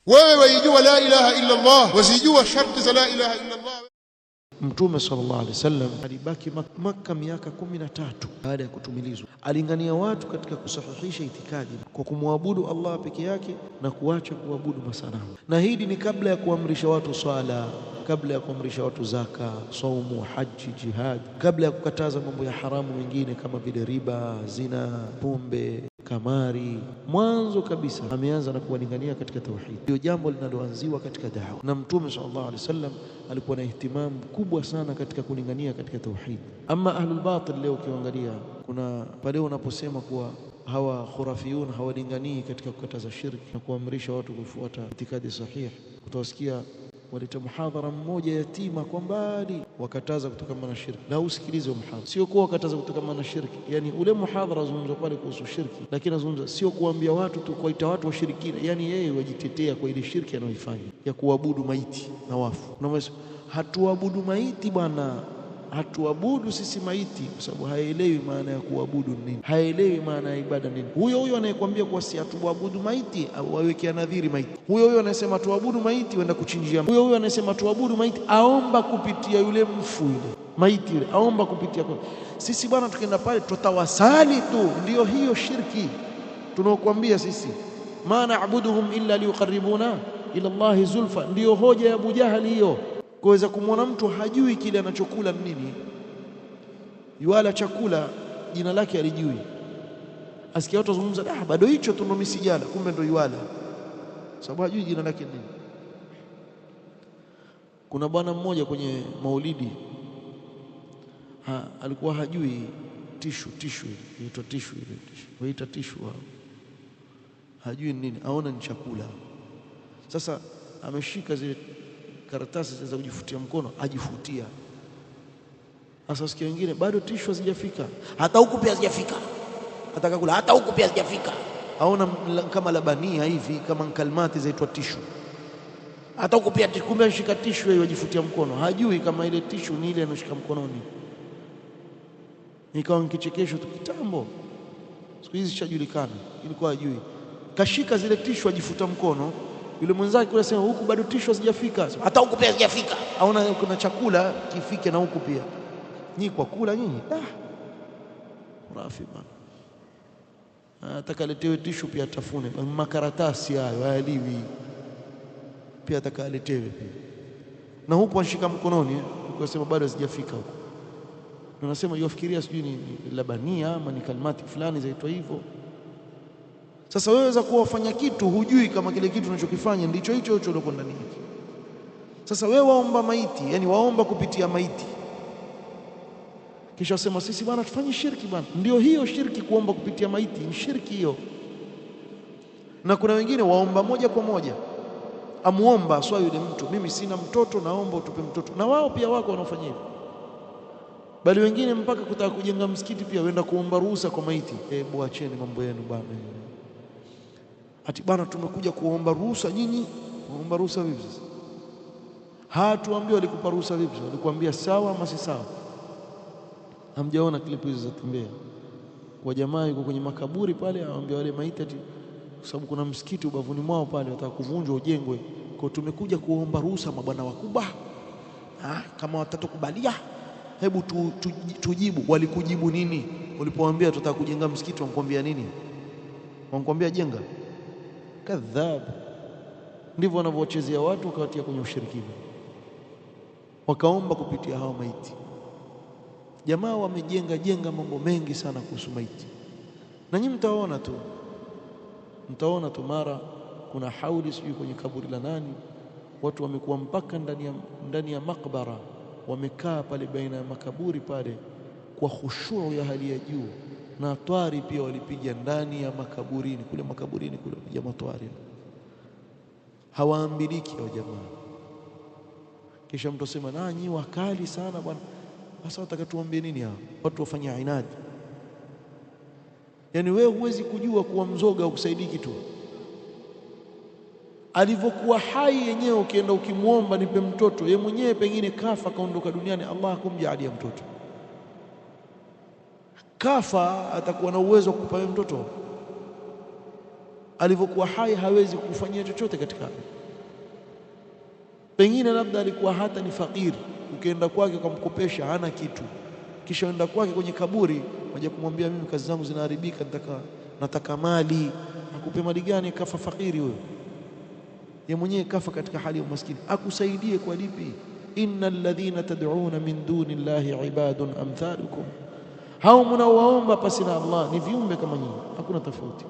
Wewe waijua la ilaha illa Allah, wasijua sharti za la ilaha illa Allah. Mtume sallallahu alaihi wasallam alibaki Makka miaka 13 baada ya kutumilizwa. Alingania watu katika kusahihisha itikadi kwa kumwabudu Allah peke yake na kuacha kuabudu masanamu. Na hili ni kabla ya kuamrisha watu swala, kabla ya kuamrisha watu zaka, saumu, haji, jihad, kabla ya kukataza mambo ya haramu mengine kama vile riba, zina, pombe, kamari. Mwanzo kabisa ameanza na kuwalingania katika tauhid. Ndio jambo linaloanziwa katika da'wa. Na Mtume sallallahu alaihi wasallam alikuwa na ihtimamu kubwa sana katika kulingania katika tauhid. Ama ahlul batil leo ukiangalia, kuna pale unaposema kuwa hawa khurafiyun hawalinganii katika kukataza shirki na kuamrisha watu kufuata itikadi sahihi, utawasikia waleta muhadhara mmoja yatima kwa mbali wakataza kutokana na shirki. Na usikilize muhadhara, sio kuwa wakataza kutokana na shirki, yani ule muhadhara zungumza pale kuhusu shirki, lakini azungumza sio kuambia watu tu kuita watu washirikina, yani yeye wajitetea kwa ile shirki anayoifanya ya kuabudu maiti na wafu. Na hatuabudu maiti bwana, hatuabudu sisi maiti, kwa sababu haelewi maana ya kuabudu nini, haelewi maana ya ibada nini. Huyo anayekwambia kwa si hatuabudu maiti au wawekea nadhiri maiti, huyo anasema tuabudu maiti wenda kuchinjia, huyo anasema tuabudu maiti aomba kupitia yule mfu yule maiti yule, aomba kupitia kwa sisi bwana. Tukienda pale tutawasali tu, ndio hiyo shirki tunaokuambia sisi, ma na'buduhum illa liqarribuna ila Allahi zulfa. Ndio hoja ya Abu Jahali hiyo, kuweza kumwona mtu hajui kile anachokula nini, yuala chakula jina lake alijui, asikia watu wazungumza bado hicho tu ndo misijala, kumbe ndo yuala, sababu hajui jina lake nini. Kuna bwana mmoja kwenye maulidi alikuwa hajui tishu inaitwa tishu, ile waita tishu, hajui nini, aona ni chakula. Sasa ameshika zile karatasi za kujifutia mkono, ajifutia. Sasa sikia wengine bado tishu hazijafika, hata huku pia hazijafika, ataka kula hata huku pia hazijafika, aona kama labania hivi, kama kalmati zaitwa tishu, hata huku pia. Kumbe anashika tishu hiyo ajifutia mkono, hajui kama ile tishu ni ile anoshika mkononi. Nikawa nikichekesho tu kitambo, siku hizi shajulikana, ilikuwa hajui. Kashika zile tishu ajifuta mkono, yule mwenzake kule sema huku bado tishu hazijafika, hata huku pia hazijafika, aona kuna chakula kifike na huku pia. Nyinyi kwa kula nyinyi rafi bana, atakaletewe tishu pia atafune, makaratasi hayo hayaliwi pia, atakaletewe pia. Na huku anashika mkononi, ukasema bado hazijafika huko, unasema yofikiria sijui ni labania ama ni kalmati fulani zaitwa hivyo. Sasa wewe waweza kuwa wafanya kitu hujui kama kile kitu unachokifanya ndicho hicho ulicho ndani yake. Sasa wewe waomba maiti, yani waomba kupitia maiti, kisha wasema sisi bwana tufanye shirki bwana. Ndio hiyo shirki, kuomba kupitia maiti ni shirki hiyo. Na kuna wengine waomba moja kwa moja, amuomba swali yule mtu, mimi sina mtoto, naomba utupe mtoto. Na wao pia wako wanaofanya hivyo, bali wengine mpaka kutaka kujenga msikiti pia wenda kuomba ruhusa kwa maiti. Hebu acheni mambo yenu bwana, ati bwana tumekuja kuomba ruhusa. Nyinyi kuomba ruhusa vipi sasa? Hatuambiwa walikupa ruhusa vipi? Walikwambia sawa ama si sawa? Hamjaona klipu hizo za tembea kwa jamaa yuko kwenye makaburi pale, awaambia wale maiti ati kwa sababu kuna msikiti ubavuni mwao pale wataka kuvunjwa ujengwe, kwa tumekuja kuomba ruhusa mabwana wakubwa, kama watatukubalia hebu tujibu. Walikujibu nini ulipowaambia tutataka kujenga msikiti? Wanakuambia nini? Wanakuambia jenga. Kadhab. Ndivyo wanavyochezea watu, wakawatia kwenye ushirikina, wakaomba kupitia hao maiti. Jamaa wamejenga mambo mengi sana kuhusu maiti, na nyinyi mtaona tu mara kuna hauli sijui kwenye kaburi la nani, watu wamekuwa mpaka ndani ya makbara, wamekaa pale baina ya makaburi pale kwa khushuu ya hali ya juu, na twari pia walipiga ndani ya makaburini kule walipiga matwari, hawaambiliki hao jamaa. Kisha mtu asema nanyi wakali sana bwana. Sasa wataka tuambie nini hao watu wafanya inadi? Yani wewe huwezi kujua kuwa mzoga ukusaidii kitu. Alivyokuwa hai yenyewe, ukienda ukimwomba nipe mtoto, yeye mwenyewe pengine kafa kaondoka duniani, Allah hakumjaalia mtoto. Kafa atakuwa na uwezo wa kukupa mtoto? alivyokuwa hai hawezi kufanyia chochote katika hayo. Pengine labda alikuwa hata ni fakiri, ukienda kwake kumkopesha hana kitu, kisha enda kwake kwenye kaburi waje kumwambia mimi kazi zangu zinaharibika, nataka mali. Akupe mali gani? Kafa fakiri huyo, yeye mwenyewe kafa katika hali ya umaskini. Akusaidie kwa lipi? innal ladhina tad'una min duni llahi ibadun amthalukum, hao mnaowaomba pasi na Allah ni viumbe kama nyinyi, hakuna tofauti.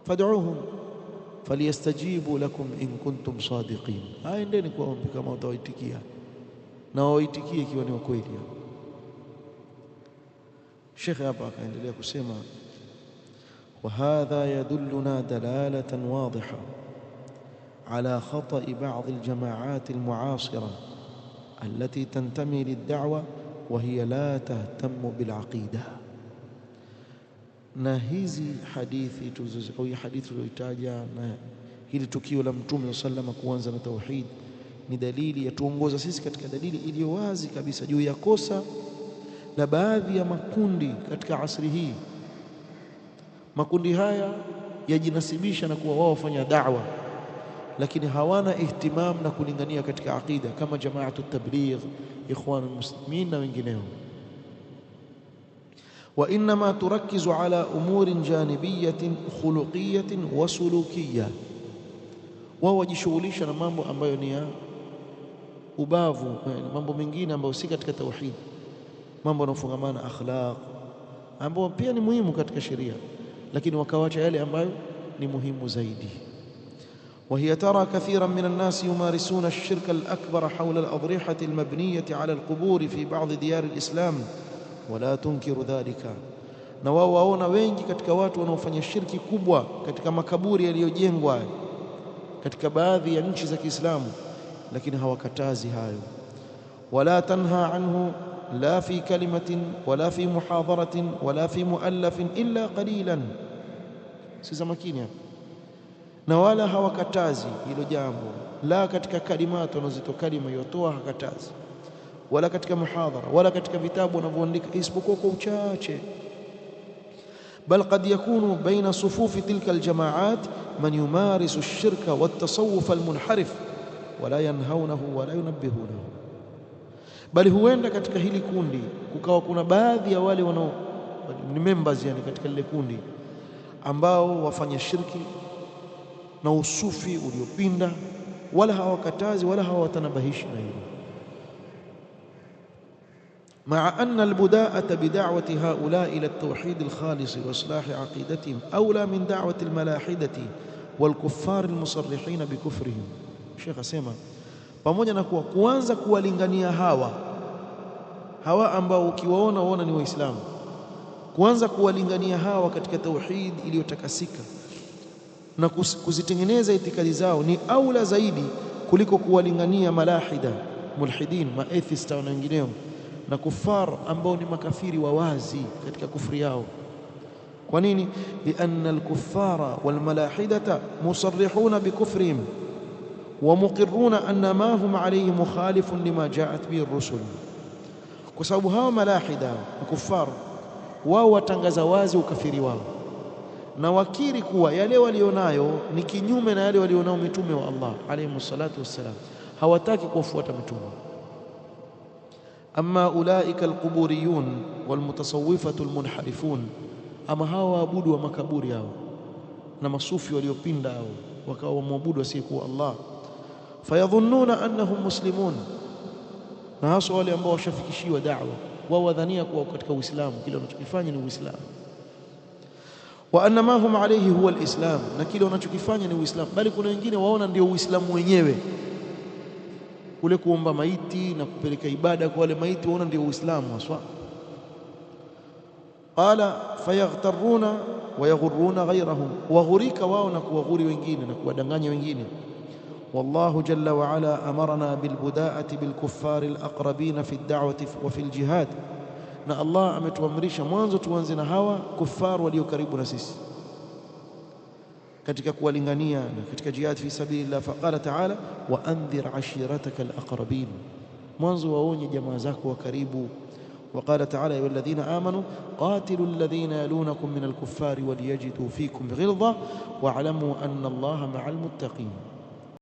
Fad'uuhum falyastajibu lakum in kuntum sadiqin, aendeni kuwaomba kama utawaitikia, na waitikie ikiwa ni kweli. Sheikh hapa akaendelea kusema, wa hadha yadulluna dalalatan wadhiha على خطأ بعض الجماعات المعاصرة التي تنتمي للدعوة وهي لا تهتم بالعقيدة. na hizi hadithi au hadithi tuliyotaja na hili tukio la Mtume sallallahu kuanza na tauhid ni dalili yatuongoza sisi katika dalili iliyo wazi kabisa juu ya kosa la baadhi ya makundi katika asri hii. Makundi haya yajinasibisha na kuwa wao wafanya da'wa, lakini hawana ihtimam na kulingania katika aqida kama Jamaatu Tabligh, Ikhwanul Muslimin na wengineo. Wa inma turakkizu ala umurin janibiyatin khuluqiyatin wa sulukiyya, wao wajishughulisha na mambo ambayo ni ya ubavu, mambo mengine ambayo si katika tauhid, mambo yanofungamana akhlaq ambayo pia ni muhimu katika sheria, lakini wakawacha yale ambayo ni muhimu zaidi. وهي ترى كثيرا من الناس يمارسون الشرك الأكبر حول الأضرحة المبنية على القبور في بعض ديار الإسلام ولا تنكر ذلك. na wao waona wengi katika watu wanaofanya shirki kubwa katika makaburi yaliyojengwa katika baadhi ya nchi za Kiislamu, lakini hawakatazi hayo. wala tanha anhu la fi kalimatin wala fi muhadharatin wala fi muallafin illa qalilan. Sasa makini hapa, na wala hawakatazi hilo jambo, la katika kalimatu wanazitoa kalima yotoa hakatazi, wala katika muhadhara, wala katika vitabu wanavyoandika, isipokuwa kwa uchache. bal qad yakunu baina sufufi tilka aljamaat man yumarisu ash-shirka wat-tasawuf al-munharif wala yanhaunahu wala yunabbihunahu, bali huenda katika hili kundi kukawa kuna baadhi ya wale wanao ni members, yani katika lile kundi ambao wafanya shirki na usufi uliopinda, wala hawakatazi wala hawatanabahishi na hilo. مع أن البداءة بدعوة هؤلاء إلى التوحيد الخالص وإصلاح عقيدتهم أولى من دعوة الملاحدة والكفار المصرحين بكفرهم. Sheikh asema pamoja na kuanza kuwalingania hawa ambao ukiwaona waona ni Waislamu, kuanza kuwalingania hawa katika tauhid iliyotakasika na kuzitengeneza itikadi zao ni aula zaidi kuliko kuwalingania malahida, mulhidin, maatheist na wengineo, na kufar ambao ni makafiri wa wazi katika kufri yao. Kwa nini? lianna al-kuffara wal malahidata musarrihuna bikufrihim wa muqirruna anna ma hum alayhi mukhalifun lima ja'at bihi ar-rusul. Kwa sababu hawa malahida kufar wao watangaza wazi ukafiri wao na wakiri kuwa yale walionayo ni kinyume na yale walionao mitume wa Allah alayhi salatu wassalam, hawataki kufuata mitume. amma ulaika alquburiyun walmutasawwifatu almunharifun, ama hawa waabudu wa makaburi hao na masufi waliopinda hao wakawa waabudu asiyekuwa Allah, fayadhunnuna annahum muslimun, na hasa wale ambao washafikishiwa da'wa wao wadhania kuwa katika Uislamu, kile wanachokifanya ni Uislamu. wa anna ma hum alayhi huwa alislam, na kile wanachokifanya ni Uislamu, bali kuna wengine waona ndio Uislamu wenyewe, kule kuomba maiti na kupeleka ibada kwa wale maiti waona ndio Uislamu haswa. qala fayaghtaruna wa yaghurruna ghayrahum, waghurika wao na kuwaghuri wengine na kuwadanganya wengine. wallahu jalla wa ala amarna bilbudaati bilkuffari alaqrabina fi ad-da'wati wa fi al-jihad, na Allah ametuamrisha mwanzo tuanze na hawa kuffar walio karibu na sisi katika kuwalingania na katika jihad fi sabilillah. Faqala ta'ala wa andhir ashirataka alaqrabin, mwanzo waonye jamaa zako wa karibu. وقال تعالى: يا أيها الذين آمنوا قاتلوا الذين يلونكم من الكفار وليجدوا فيكم غلظة واعلموا أن الله مع المتقين.